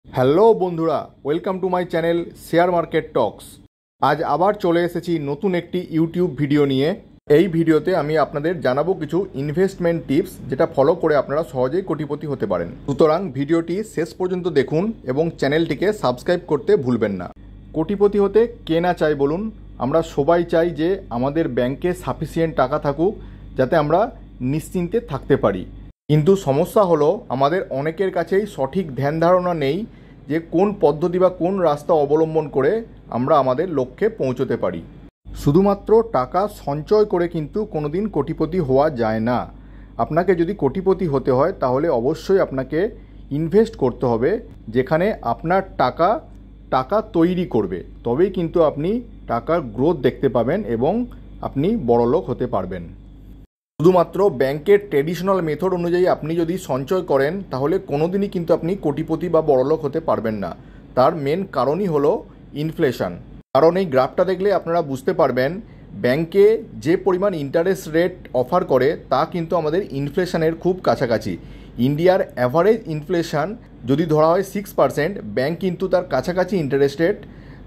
Hello বন্ধুরা, welcome to my channel share market talks. আজ আবার চলে এসেছি নতুন একটি ইউটিউব ভিডিও নিয়ে। এই ভিডিওতে আমি আপনাদের জানাবো কিছু ইনভেস্টমেন্ট টিপস, যেটা ফলো করে আপনারা সহজেই কোটিপতি হতে পারেন। সুতরাং ভিডিওটি শেষ পর্যন্ত দেখুন এবং চ্যানেলটিকে সাবস্ক্রাইব করতে ভুলবেন না। কোটিপতি হতে কে না চাই বলুন? আমরা সবাই চাই যে আমাদের ব্যাংকে সাফিসিয়েন্ট টাকা থাকুক, যাতে আমরা নিশ্চিন্তে থাকতে পারি। কিন্তু সমস্যা হলো আমাদের অনেকের কাছেই সঠিক ধ্যান ধারণা নেই যে কোন পদ্ধতি বা কোন রাস্তা অবলম্বন করে আমরা আমাদের লক্ষ্যে পৌঁছতে পারি। শুধুমাত্র টাকা সঞ্চয় করে কিন্তু কোনোদিন কোটিপতি হওয়া যায় না। আপনাকে যদি কোটিপতি হতে হয় তাহলে অবশ্যই আপনাকে ইনভেস্ট করতে হবে, যেখানে আপনার টাকা তৈরি করবে। তবেই কিন্তু আপনি টাকার গ্রোথ দেখতে পাবেন এবং আপনি বড়লোক হতে পারবেন। শুধুমাত্র ব্যাংকের ট্রেডিশনাল মেথড অনুযায়ী আপনি যদি সঞ্চয় করেন তাহলে কোনোদিনই কিন্তু আপনি কোটিপতি বা বড়লোক হতে পারবেন না। তার মেন কারণই হলো ইনফ্লেশন। কারণ এই গ্রাফটা দেখলে আপনারা বুঝতে পারবেন ব্যাংকে যে পরিমাণ ইন্টারেস্ট রেট অফার করে তা কিন্তু আমাদের ইনফ্লেশনের খুব কাছাকাছি। ইন্ডিয়ার অ্যাভারেজ ইনফ্লেশন যদি ধরা হয় 6%, ব্যাংক কিন্তু তার কাছাকাছি ইন্টারেস্ট রেট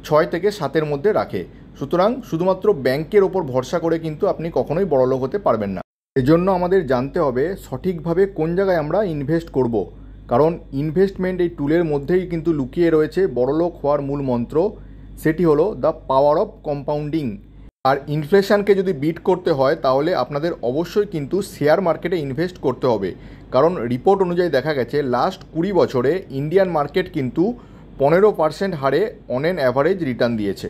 6 থেকে 7-এর মধ্যে রাখে। সুতরাং শুধুমাত্র ব্যাংকের ওপর ভরসা করে কিন্তু আপনি কখনোই বড়লোক হতে পারবেন না। এজন্য আমাদের জানতে হবে সঠিকভাবে কোন জায়গায় আমরা ইনভেস্ট করব। কারণ ইনভেস্টমেন্ট এই টুলের মধ্যেই কিন্তু লুকিয়ে রয়েছে বড়লোক হওয়ার মূল মন্ত্র। সেটি হলো দ্য পাওয়ার অফ কম্পাউন্ডিং। আর ইনফ্লেশনকে যদি বিট করতে হয় তাহলে আপনাদের অবশ্যই কিন্তু শেয়ার মার্কেটে ইনভেস্ট করতে হবে। কারণ রিপোর্ট অনুযায়ী দেখা গেছে লাস্ট 20 বছরে ইন্ডিয়ান মার্কেট কিন্তু 15% হারে অন অ্যান অ্যাভারেজ রিটার্ন দিয়েছে।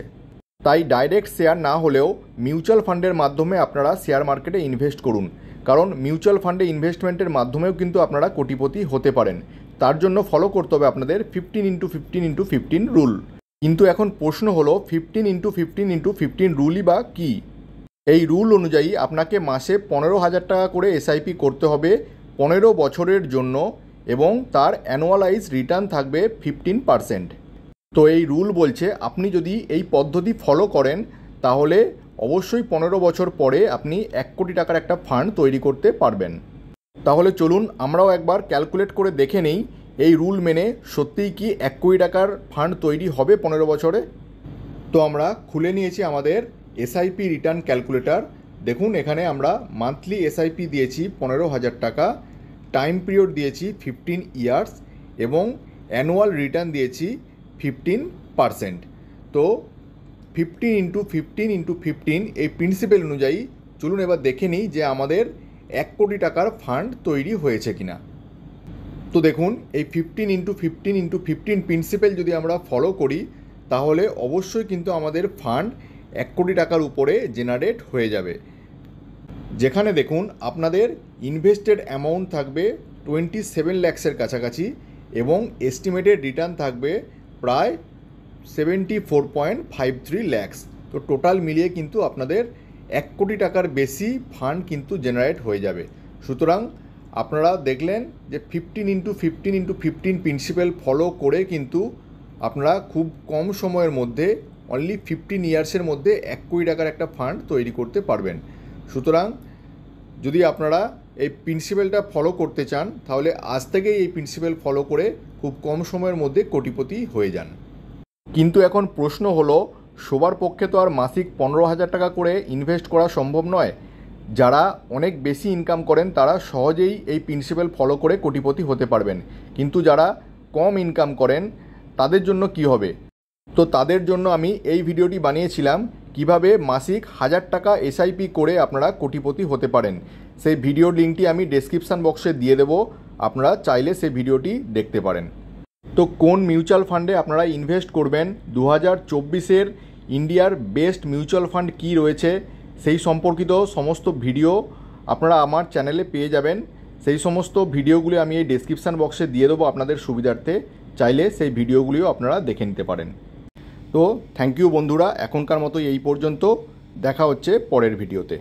তাই ডাইরেক্ট শেয়ার না হলেও মিউচুয়াল ফান্ডের মাধ্যমে আপনারা শেয়ার মার্কেটে ইনভেস্ট করুন। কারণ মিউচুয়াল ফান্ডে ইনভেস্টমেন্টের মাধ্যমেও কিন্তু আপনারা কোটিপতি হতে পারেন। তার জন্য ফলো করতে হবে আপনাদের 15x15x15 রুল। কিন্তু এখন প্রশ্ন হলো 15x15x15 রুলই বা কী? এই রুল অনুযায়ী আপনাকে মাসে 15,000 টাকা করে এসআইপি করতে হবে 15 বছরের জন্য, এবং তার অ্যানুয়ালাইজ রিটার্ন থাকবে 15%। তো এই রুল বলছে আপনি যদি এই পদ্ধতি ফলো করেন তাহলে অবশ্যই 15 বছর পরে আপনি 1 কোটি টাকার একটা ফান্ড তৈরি করতে পারবেন। তাহলে চলুন আমরাও একবার ক্যালকুলেট করে দেখে নেই এই রুল মেনে সত্যিই কি 1 কোটি টাকার ফান্ড তৈরি হবে 15 বছরে। তো আমরা খুলে নিয়েছি আমাদের এসআইপি রিটার্ন ক্যালকুলেটর। দেখুন এখানে আমরা মান্থলি এসআইপি দিয়েছি 15,000 টাকা, টাইম পিরিয়ড দিয়েছি 15 ইয়ার্স এবং অ্যানুয়াল রিটার্ন দিয়েছি 15%। তো 15x15x15 এই প্রিন্সিপাল অনুযায়ী চলুন এবার দেখে নিই যে আমাদের 1 কোটি টাকার ফান্ড তৈরি হয়েছে কিনা। তো দেখুন এই 15x15x15 প্রিন্সিপাল যদি আমরা ফলো করি তাহলে অবশ্যই কিন্তু আমাদের ফান্ড 1 কোটি টাকার উপরে জেনারেট হয়ে যাবে। যেখানে দেখুন আপনাদের ইনভেস্টেড অ্যামাউন্ট থাকবে 27 লাখসের কাছাকাছি এবং এস্টিমেটেড রিটার্ন থাকবে প্রায় 74.53 লাখস। তো টোটাল মিলিয়ে কিন্তু আপনাদের 1 কোটি টাকার বেশি ফান্ড কিন্তু জেনারেট হয়ে যাবে। সুতরাং আপনারা দেখলেন যে 15x15x15 প্রিন্সিপাল ফলো করে কিন্তু আপনারা খুব কম সময়ের মধ্যে অনলি 15 ইয়ার্সের মধ্যে 1 কোটি টাকার একটা ফান্ড তৈরি করতে পারবেন। সুতরাং যদি আপনারা এই প্রিন্সিপালটা ফলো করতে চান তাহলে আজ থেকেই এই প্রিন্সিপাল ফলো করে খুব কম সময়ের মধ্যে কোটিপতি হয়ে যান। কিন্তু এখন প্রশ্ন হলো সবার পক্ষে তো আর মাসিক 15,000 টাকা করে ইনভেস্ট করা সম্ভব নয়। যারা অনেক বেশি ইনকাম করেন তারা সহজেই এই প্রিন্সিপাল ফলো করে কোটিপতি হতে পারবেন। কিন্তু যারা কম ইনকাম করেন তাদের জন্য কি হবে? তো তাদের জন্য আমি এই ভিডিওটি বানিয়েছিলাম কিভাবে মাসিক 1000 টাকা এসআইপি করে আপনারা কোটিপতি হতে পারেন। সেই ভিডিওর লিঙ্কটি আমি ডেসক্রিপশান বক্সে দিয়ে দেবো, আপনারা চাইলে সেই ভিডিওটি দেখতে পারেন। তো কোন মিউচুয়াল ফান্ডে আপনারা ইনভেস্ট করবেন, 2024-এর ইন্ডিয়ার বেস্ট মিউচুয়াল ফান্ড কী রয়েছে সেই সম্পর্কিত সমস্ত ভিডিও আপনারা আমার চ্যানেলে পেয়ে যাবেন। সেই সমস্ত ভিডিওগুলি আমি এই ডেসক্রিপশান বক্সে দিয়ে দেবো আপনাদের সুবিধার্থে, চাইলে সেই ভিডিওগুলিও আপনারা দেখে নিতে পারেন। তো থ্যাংক ইউ বন্ধুরা, এখনকার মতো এই পর্যন্ত, দেখা হচ্ছে পরের ভিডিওতে।